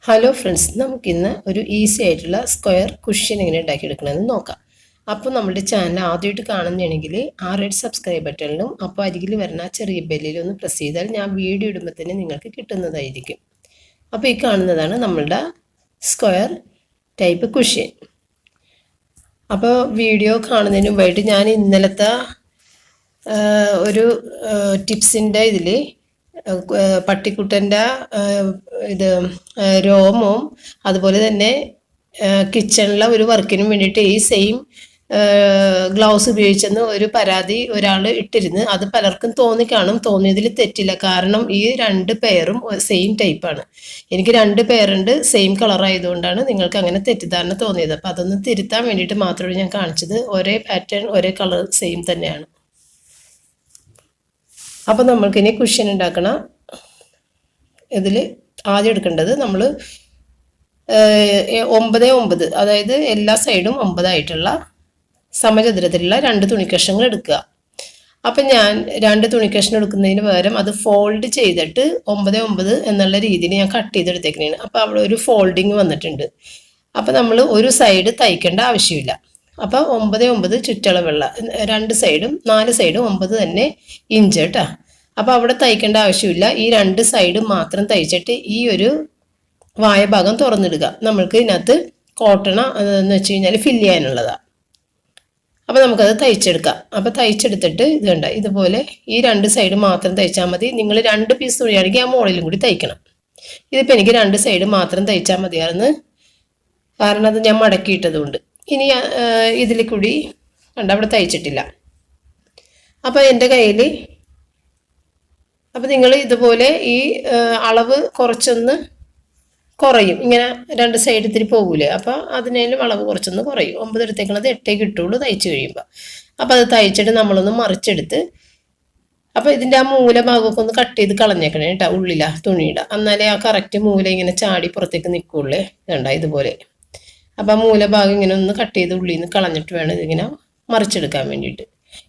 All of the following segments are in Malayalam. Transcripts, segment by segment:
ഹലോ ഫ്രണ്ട്സ്, നമുക്കിന്ന് ഒരു ഈസി ആയിട്ടുള്ള സ്ക്വയർ കുഷ്യൻ എങ്ങനെ ഉണ്ടാക്കിയെടുക്കണമെന്ന് നോക്കാം. അപ്പോൾ നമ്മുടെ ചാനൽ ആദ്യമായിട്ട് കാണുന്നതാണെങ്കിൽ ആ റെഡ് സബ്സ്ക്രൈബ് ബട്ടണിലും അപ്പോൾ അരികിൽ വരുന്ന ചെറിയ ബെല്ലിലും ഒന്ന് പ്രസ് ചെയ്താൽ ഞാൻ വീഡിയോ ഇടുമ്പോൾ തന്നെ നിങ്ങൾക്ക് കിട്ടുന്നതായിരിക്കും. അപ്പോൾ ഈ കാണുന്നതാണ് നമ്മളുടെ സ്ക്വയർ ടൈപ്പ് കുഷ്യൻ. അപ്പോൾ വീഡിയോ കാണുന്നതിന് മുമ്പായിട്ട് ഞാൻ ഇന്നലത്തെ ഒരു ടിപ്സിൻ്റെ ഇതിൽ പട്ടിക്കുട്ടൻ്റെ ഇത് രോമവും അതുപോലെ തന്നെ കിച്ചണിലെ ഒരു വർക്കിനും വേണ്ടിയിട്ട് ഈ സെയിം ഗ്ലൗസ് ഉപയോഗിച്ചെന്ന് ഒരു പരാതി ഒരാൾ ഇട്ടിരുന്നു. അത് പലർക്കും തോന്നിക്കാണും. തോന്നിയതിൽ തെറ്റില്ല. കാരണം ഈ രണ്ട് പെയറും സെയിം ടൈപ്പാണ്. എനിക്ക് രണ്ട് പെയറുണ്ട്, സെയിം കളർ ആയതുകൊണ്ടാണ് നിങ്ങൾക്ക് അങ്ങനെ തെറ്റിദ്ധാരണ തോന്നിയത്. അപ്പം അതൊന്ന് തിരുത്താൻ വേണ്ടിയിട്ട് മാത്രമാണ് ഞാൻ കാണിച്ചത്. ഒരേ പാറ്റേൺ ഒരേ കളർ സെയിം തന്നെയാണ്. അപ്പം നമ്മൾക്കിനി കുഷ്യൻ ഉണ്ടാക്കണം. ഇതിൽ ആദ്യം എടുക്കേണ്ടത് നമ്മൾ 9x9, അതായത് എല്ലാ സൈഡും 9 ആയിട്ടുള്ള സമചതുരത്തിലുള്ള 2 തുണിക്കഷ്ണങ്ങൾ എടുക്കുക. അപ്പം ഞാൻ 2 തുണിക്കഷ്ണം എടുക്കുന്നതിന് പകരം അത് ഫോൾഡ് ചെയ്തിട്ട് 9x9 എന്നുള്ള രീതിയിൽ ഞാൻ കട്ട് ചെയ്തെടുത്തേക്കുന്നതാണ്. അപ്പോൾ അവിടെ ഒരു ഫോൾഡിങ് വന്നിട്ടുണ്ട്. അപ്പോൾ നമ്മൾ ഒരു സൈഡ് തയ്ക്കേണ്ട ആവശ്യമില്ല. അപ്പോൾ 9x9 ചുറ്റളവുള്ള 2 സൈഡും 4 സൈഡും 9 തന്നെ ഇഞ്ച് കേട്ടോ. അപ്പോൾ അവിടെ തയ്ക്കേണ്ട ആവശ്യമില്ല. ഈ 2 സൈഡും മാത്രം തയ്ച്ചിട്ട് ഈ ഒരു വായ ഭാഗം തുറന്നിടുക. നമ്മൾക്ക് ഇതിനകത്ത് കോട്ടണ എന്ന് വെച്ച് കഴിഞ്ഞാൽ ഫില്ല് ചെയ്യാനുള്ളതാണ്. അപ്പോൾ നമുക്കത് തയ്ച്ചെടുക്കാം. അപ്പോൾ തയ്ച്ചെടുത്തിട്ട് ഇത് കണ്ട ഇതുപോലെ ഈ 2 സൈഡ് മാത്രം തയ്ച്ചാൽ മതി. നിങ്ങൾ 2 പീസ് തുണിയാണെങ്കിൽ ആ മുകളിലും കൂടി തയ്ക്കണം. ഇതിപ്പോൾ എനിക്ക് 2 സൈഡ് മാത്രം തയ്ച്ചാൽ മതിയായിരുന്നു, കാരണം അത് ഞാൻ മടക്കിയിട്ടതുകൊണ്ട്. ഇനി ഇതിൽ കൂടി കണ്ട അവിടെ തയ്ച്ചിട്ടില്ല. അപ്പോൾ എൻ്റെ കയ്യിൽ അപ്പോൾ നിങ്ങൾ ഇതുപോലെ ഈ അളവ് കുറച്ചൊന്ന് കുറയും. ഇങ്ങനെ 2 സൈഡ് ഇത്തിരി പോകൂലേ, അപ്പോൾ അതിനേലും അളവ് കുറച്ചൊന്ന് കുറയും. 9 എടുത്തേക്കണത് 8 കിട്ടുള്ളൂ തയ്ച്ച് കഴിയുമ്പോൾ. അപ്പോൾ അത് തയ്ച്ചിട്ട് നമ്മളൊന്ന് മറിച്ചെടുത്ത്, അപ്പോൾ ഇതിൻ്റെ ആ മൂലഭാഗമൊക്കെ ഒന്ന് കട്ട് ചെയ്ത് കളഞ്ഞേക്കണേ കേട്ടോ, ഉള്ളിലാ തുണിയുടെ. എന്നാലേ ആ കറക്റ്റ് മൂല ഇങ്ങനെ ചാടി പുറത്തേക്ക് നിൽക്കുള്ളേ. വേണ്ട ഇതുപോലെ. അപ്പോൾ ആ മൂലഭാഗം ഇങ്ങനെ ഒന്ന് കട്ട് ചെയ്ത് ഉള്ളിൽ നിന്ന് കളഞ്ഞിട്ട് വേണം ഇതിങ്ങനെ മറിച്ചെടുക്കാൻ വേണ്ടിയിട്ട്.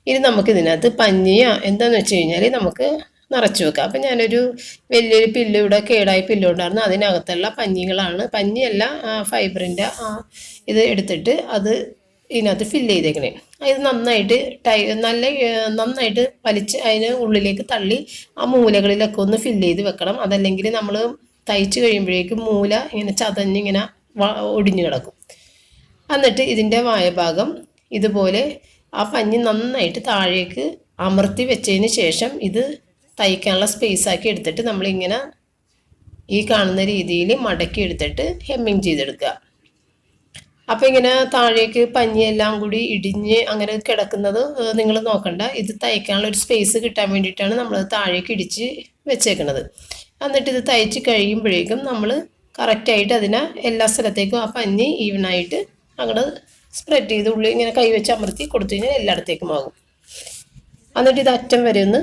ഇനി നമുക്ക് ഇതിനകത്ത് പഞ്ഞിയോ എന്താണെന്ന് വെച്ച് കഴിഞ്ഞാൽ നമുക്ക് നിറച്ച് വെക്കാം. അപ്പം ഞാനൊരു വലിയൊരു പില്ല് ഇവിടെ കേടായ പില്ല് ഉണ്ടായിരുന്നു. അതിനകത്തുള്ള പഞ്ഞികളാണ്, പഞ്ഞിയല്ല ഫൈബറിൻ്റെ ഇത് എടുത്തിട്ട് അത് ഇതിനകത്ത് ഫില്ല് ചെയ്തേക്കണേ. ഇത് നന്നായിട്ട് നന്നായിട്ട് വലിച്ച് അതിന് ഉള്ളിലേക്ക് തള്ളി ആ മൂലകളിലൊക്കെ ഒന്ന് ഫില്ല് ചെയ്ത് വെക്കണം. അതല്ലെങ്കിൽ നമ്മൾ തയ്ച്ച് കഴിയുമ്പോഴേക്കും മൂല ഇങ്ങനെ ചതഞ്ഞിങ്ങനെ ഒടിഞ്ഞു കിടക്കും. എന്നിട്ട് ഇതിൻ്റെ വായഭാഗം ഇതുപോലെ ആ പഞ്ഞി നന്നായിട്ട് താഴേക്ക് അമർത്തി വെച്ചതിന് ശേഷം ഇത് തയ്ക്കാനുള്ള സ്പേസാക്കി എടുത്തിട്ട് നമ്മളിങ്ങനെ ഈ കാണുന്ന രീതിയിൽ മടക്കി എടുത്തിട്ട് ഹെമ്മിങ് ചെയ്തെടുക്കുക. അപ്പോൾ ഇങ്ങനെ താഴേക്ക് പഞ്ഞിയെല്ലാം കൂടി ഇടിഞ്ഞ് അങ്ങനെ കിടക്കുന്നത് നിങ്ങൾ നോക്കണ്ട. ഇത് തയ്ക്കാനുള്ള ഒരു സ്പേസ് കിട്ടാൻ വേണ്ടിയിട്ടാണ് നമ്മൾ താഴേക്ക് ഇടിച്ച് വെച്ചേക്കുന്നത്. എന്നിട്ട് ഇത് തയ്ച്ച് കഴിയുമ്പോഴേക്കും നമ്മൾ കറക്റ്റായിട്ട് അതിനെ എല്ലാ സ്ഥലത്തേക്കും ആ പഞ്ഞി ഈവനായിട്ട് അങ്ങോട്ട് സ്പ്രെഡ് ചെയ്ത് ഉള്ളിൽ ഇങ്ങനെ കൈവച്ച് അമർത്തി കൊടുത്തു കഴിഞ്ഞാൽ എല്ലായിടത്തേക്കും ആകും. എന്നിട്ട് ഇത് അറ്റം വരെ ഒന്ന്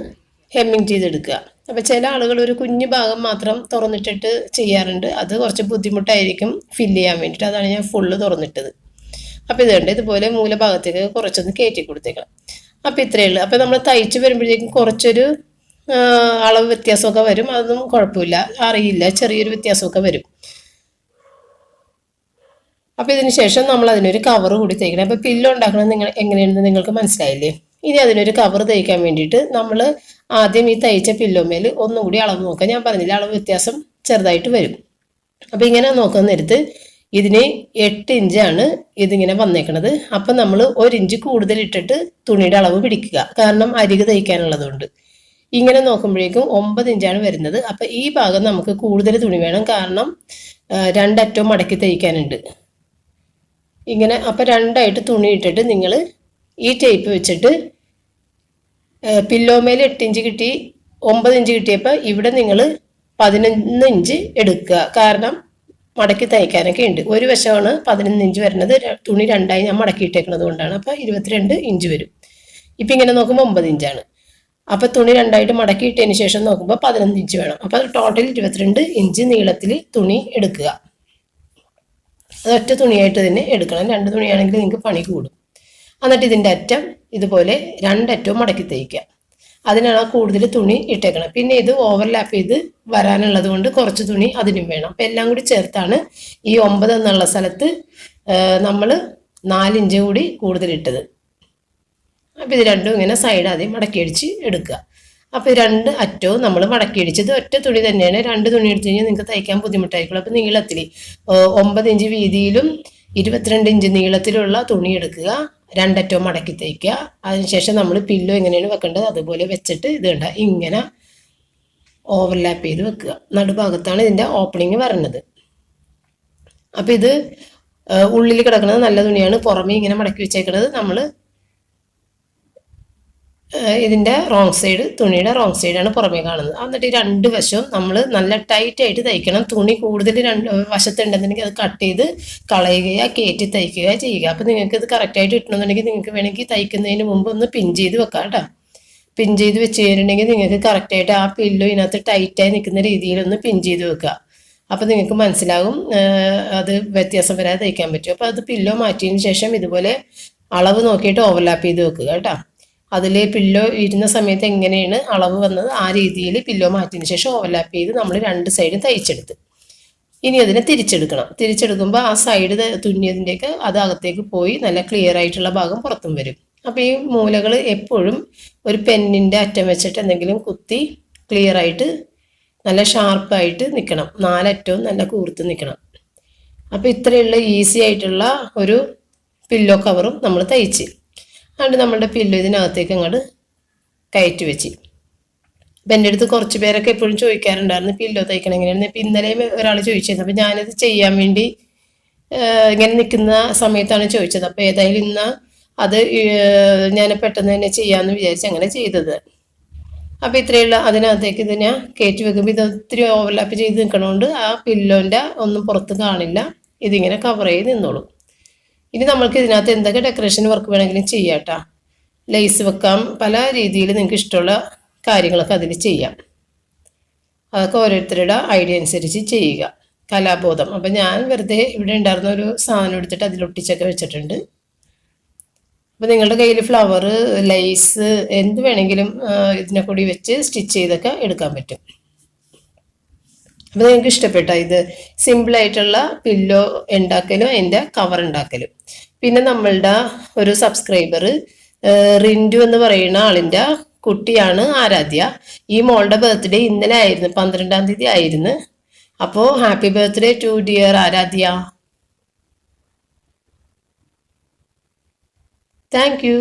ഹെമ്മിങ് ചെയ്തെടുക്കുക. അപ്പോൾ ചില ആളുകൾ ഒരു കുഞ്ഞു ഭാഗം മാത്രം തുറന്നിട്ടിട്ട് ചെയ്യാറുണ്ട്. അത് കുറച്ച് ബുദ്ധിമുട്ടായിരിക്കും ഫില്ല് ചെയ്യാൻ വേണ്ടിയിട്ട്. അതാണ് ഞാൻ ഫുള്ള് തുറന്നിട്ടത്. അപ്പോൾ ഇത് കണ്ട് ഇതുപോലെ മൂലഭാഗത്തേക്ക് കുറച്ചൊന്ന് കയറ്റി കൊടുത്തേക്കണം. അപ്പോൾ ഇത്രയേ ഉള്ളൂ. അപ്പോൾ നമ്മൾ തയ്ച്ച് വരുമ്പോഴേക്കും കുറച്ചൊരു അളവ് വ്യത്യാസമൊക്കെ വരും. അതൊന്നും കുഴപ്പമില്ല, അറിയില്ല, ചെറിയൊരു വ്യത്യാസമൊക്കെ വരും. അപ്പോൾ ഇതിന് ശേഷം നമ്മൾ അതിനൊരു കവർ കൂടി തയ്ക്കണം. അപ്പോൾ പില്ലോ ഉണ്ടാക്കണം എങ്ങനെയാണെന്ന് നിങ്ങൾക്ക് മനസ്സിലായില്ലേ? ഇനി അതിനൊരു കവർ തയ്ക്കാൻ വേണ്ടിയിട്ട് നമ്മൾ ആദ്യം ഈ തയ്ച്ച പില്ലോമേൽ ഒന്നും കൂടി അളവ് നോക്കാം. ഞാൻ പറഞ്ഞില്ല, അളവ് വ്യത്യാസം ചെറുതായിട്ട് വരും. അപ്പോൾ ഇങ്ങനെ നോക്കുന്ന നേരത്ത് ഇതിന് 8 ഇഞ്ചാണ് ഇതിങ്ങനെ വന്നേക്കണത്. അപ്പം നമ്മൾ 1 ഇഞ്ച് കൂടുതൽ ഇട്ടിട്ട് തുണിയുടെ അളവ് പിടിക്കുക, കാരണം അരികെ തയ്ക്കാനുള്ളതുകൊണ്ട്. ഇങ്ങനെ നോക്കുമ്പോഴേക്കും 9 ഇഞ്ചാണ് വരുന്നത്. അപ്പം ഈ ഭാഗം നമുക്ക് കൂടുതൽ തുണി വേണം, കാരണം 2 അറ്റവും മടക്കി തയ്ക്കാനുണ്ട്. ഇങ്ങനെ അപ്പോൾ 2 ആയിട്ട് തുണി ഇട്ടിട്ട് നിങ്ങൾ ഈ ടേപ്പ് വെച്ചിട്ട് പില്ലോമേൽ 8 ഇഞ്ച് കിട്ടി, 9 ഇഞ്ച് കിട്ടിയപ്പോൾ ഇവിടെ നിങ്ങൾ 11 ഇഞ്ച് എടുക്കുക, കാരണം മടക്കി തയ്ക്കാനൊക്കെ ഉണ്ട്. ഒരു വശമാണ് 11 ഇഞ്ച് വരുന്നത്, തുണി 2ആയി ഞാൻ മടക്കിയിട്ടേക്കുന്നത് കൊണ്ടാണ്. അപ്പോൾ 22 ഇഞ്ച് വരും. ഇപ്പം ഇങ്ങനെ നോക്കുമ്പോൾ 9 ഇഞ്ചാണ്. അപ്പോൾ തുണി 2ആയിട്ട് മടക്കിയിട്ടതിന് ശേഷം നോക്കുമ്പോൾ 11 ഇഞ്ച് വേണം. അപ്പോൾ ടോട്ടൽ 22 ഇഞ്ച് നീളത്തിൽ തുണി എടുക്കുക. അതൊറ്റ തുണിയായിട്ട് തന്നെ എടുക്കണം. 2 തുണിയാണെങ്കിൽ നിങ്ങൾക്ക് പണി കൂടും. എന്നിട്ട് ഇതിൻ്റെ അറ്റം ഇതുപോലെ 2 അറ്റവും മടക്കി തയ്ക്കുക. അതിനാണ് കൂടുതൽ തുണി ഇട്ടേക്കണം. പിന്നെ ഇത് ഓവർലാപ്പ് ചെയ്ത് വരാനുള്ളത് കൊണ്ട് കുറച്ച് തുണി അതിനും വേണം. അപ്പം എല്ലാം കൂടി ചേർത്താണ് ഈ 9 എന്നുള്ള സ്ഥലത്ത് നമ്മൾ 4 ഇഞ്ച് കൂടി കൂടുതൽ ഇട്ടത്. അപ്പം ഇത് രണ്ടും ഇങ്ങനെ സൈഡ് ആദ്യം മടക്കി അടിച്ച് എടുക്കുക. അപ്പോൾ 2 അറ്റവും നമ്മൾ മടക്കി അടിച്ചത് ഒറ്റ തുണി തന്നെയാണ്. 2 തുണി എടുത്തു കഴിഞ്ഞാൽ നിങ്ങൾക്ക് തയ്ക്കാൻ ബുദ്ധിമുട്ടായിരിക്കുള്ളൂ. അപ്പോൾ നീളത്തിൽ 9 ഇഞ്ച് വീതിയിലും 22 ഇഞ്ച് നീളത്തിലുള്ള തുണി എടുക്കുക, 2 അറ്റവും മടക്കി തയ്ക്കുക. അതിനുശേഷം നമ്മൾ പില്ലോ എങ്ങനെയാണ് വെക്കേണ്ടത് അതുപോലെ വെച്ചിട്ട് ഇത് കണ്ട ഇങ്ങനെ ഓവർലാപ്പ് ചെയ്ത് വെക്കുക. നടുഭാഗത്താണ് ഇതിൻ്റെ ഓപ്പണിങ് വരുന്നത്. അപ്പോൾ ഇത് ഉള്ളിൽ കിടക്കുന്നത് നല്ല തുണിയാണ്, പുറമേ ഇങ്ങനെ മടക്കി വെച്ചേക്കുന്നത് നമ്മൾ ഇതിൻ്റെ റോങ് സൈഡ്, തുണിയുടെ റോങ് സൈഡാണ് പുറമേ കാണുന്നത്. എന്നിട്ട് ഈ 2 വശവും നമ്മൾ നല്ല ടൈറ്റായിട്ട് തയ്ക്കണം. തുണി കൂടുതൽ 2 വശത്തുണ്ടെന്നുണ്ടെങ്കിൽ അത് കട്ട് ചെയ്ത് കളയുകയോ കയറ്റി തയ്ക്കുകയോ ചെയ്യുക. അപ്പോൾ നിങ്ങൾക്ക് ഇത് കറക്റ്റായിട്ട് കിട്ടണമെന്നുണ്ടെങ്കിൽ നിങ്ങൾക്ക് വേണമെങ്കിൽ തയ്ക്കുന്നതിന് മുമ്പ് ഒന്ന് പിൻ ചെയ്ത് വെക്കാം കേട്ടോ. പിൻ ചെയ്ത് വെച്ച് കഴിഞ്ഞിട്ടുണ്ടെങ്കിൽ നിങ്ങൾക്ക് കറക്റ്റായിട്ട് ആ പില്ലോ ഇതിനകത്ത് ടൈറ്റായി നിൽക്കുന്ന രീതിയിലൊന്ന് പിൻ ചെയ്ത് വെക്കുക. അപ്പോൾ നിങ്ങൾക്ക് മനസ്സിലാകും അത് വ്യത്യാസം വരാതെ തയ്ക്കാൻ പറ്റും. അപ്പോൾ അത് പില്ലോ മാറ്റിയതിന് ശേഷം ഇതുപോലെ അളവ് നോക്കിയിട്ട് ഓവർലാപ്പ് ചെയ്ത് വെക്കുക കേട്ടോ. അതിൽ പില്ലോ ഇരുന്ന സമയത്ത് എങ്ങനെയാണ് അളവ് വന്നത് ആ രീതിയിൽ പില്ലോ മാറ്റിയതിന് ശേഷം ഓവർലാപ്പ് ചെയ്ത് നമ്മൾ 2 സൈഡും തയ്ച്ചെടുത്ത് ഇനി അതിനെ തിരിച്ചെടുക്കണം. തിരിച്ചെടുക്കുമ്പോൾ ആ സൈഡ് തുന്നിയതിൻ്റെയൊക്കെ അത് അകത്തേക്ക് പോയി നല്ല ക്ലിയർ ആയിട്ടുള്ള ഭാഗം പുറത്തും വരും. അപ്പോൾ ഈ മൂലകൾ എപ്പോഴും ഒരു പെന്നിൻ്റെ അറ്റം വെച്ചിട്ട് എന്തെങ്കിലും കുത്തി ക്ലിയർ ആയിട്ട് നല്ല ഷാർപ്പായിട്ട് നിൽക്കണം. 4 അറ്റവും നല്ല കൂർത്ത് നിൽക്കണം. അപ്പോൾ ഇത്രയുള്ള ഈസി ആയിട്ടുള്ള ഒരു പില്ലോ കവറും നമ്മൾ തയ്ച്ച് അതുകൊണ്ട് നമ്മളുടെ പില്ലോ ഇതിനകത്തേക്ക് അങ്ങോട്ട് കയറ്റി വെച്ച്. അപ്പം എൻ്റെ അടുത്ത് കുറച്ച് പേരൊക്കെ എപ്പോഴും ചോദിക്കാറുണ്ടായിരുന്നു പില്ലോ തയ്ക്കണം എങ്ങനെയായിരുന്നു. ഇപ്പം ഇന്നലെയും ഒരാൾ ചോദിച്ചിരുന്നു. അപ്പം ഞാനത് ചെയ്യാൻ വേണ്ടി ഇങ്ങനെ നിൽക്കുന്ന സമയത്താണ് ചോദിച്ചത്. അപ്പോൾ ഏതായാലും ഇന്ന് അത് ഞാൻ പെട്ടെന്ന് തന്നെ ചെയ്യാമെന്ന് വിചാരിച്ച് അങ്ങനെ ചെയ്തത്. അപ്പോൾ ഇത്രയുള്ള അതിനകത്തേക്ക് ഇതിനെ കയറ്റി വെക്കുമ്പോൾ ഇത് ഒത്തിരി ഓവർലാപ്പ് ചെയ്ത് നിൽക്കണോണ്ട് ആ പില്ലോൻ്റെ ഒന്നും പുറത്ത് കാണില്ല, ഇതിങ്ങനെ കവർ ചെയ്ത് നിന്നോളും. ഇനി നമ്മൾക്ക് ഇതിനകത്ത് എന്തൊക്കെ ഡെക്കറേഷൻ വർക്ക് വേണമെങ്കിലും ചെയ്യാം കേട്ടോ. ലേസ് വെക്കാം, പല രീതിയിൽ നിങ്ങൾക്ക് ഇഷ്ടമുള്ള കാര്യങ്ങളൊക്കെ അതിൽ ചെയ്യാം. അതൊക്കെ ഓരോരുത്തരുടെ ഐഡിയ അനുസരിച്ച് ചെയ്യുക. കലാബോധം. അപ്പം ഞാൻ വെറുതെ ഇവിടെ ഉണ്ടായിരുന്ന ഒരു സാധനം എടുത്തിട്ട് അതിലൊട്ടിച്ചൊക്കെ വെച്ചിട്ടുണ്ട്. അപ്പോൾ നിങ്ങളുടെ കയ്യിൽ ഫ്ലവർ, ലേസ് എന്ത് വേണമെങ്കിലും ഇതിനെ കൂടി വെച്ച് സ്റ്റിച്ച് ചെയ്തൊക്കെ എടുക്കാൻ പറ്റും. അപ്പോൾ നിങ്ങൾക്ക് ഇഷ്ടപ്പെട്ട ഇത് സിമ്പിളായിട്ടുള്ള പില്ലോ ഉണ്ടാക്കലും അതിൻ്റെ കവർ ഉണ്ടാക്കലും. പിന്നെ നമ്മളുടെ ഒരു സബ്സ്ക്രൈബർ റിൻഡു എന്ന് പറയുന്ന ആളിൻ്റെ കുട്ടിയാണ് ആരാധ്യ. ഈ മോളുടെ ബർത്ത്ഡേ ഇന്നലെ ആയിരുന്നു, 12-ാം തീയതി ആയിരുന്നു. അപ്പോൾ happy birthday to dear Aaradhya. Thank U.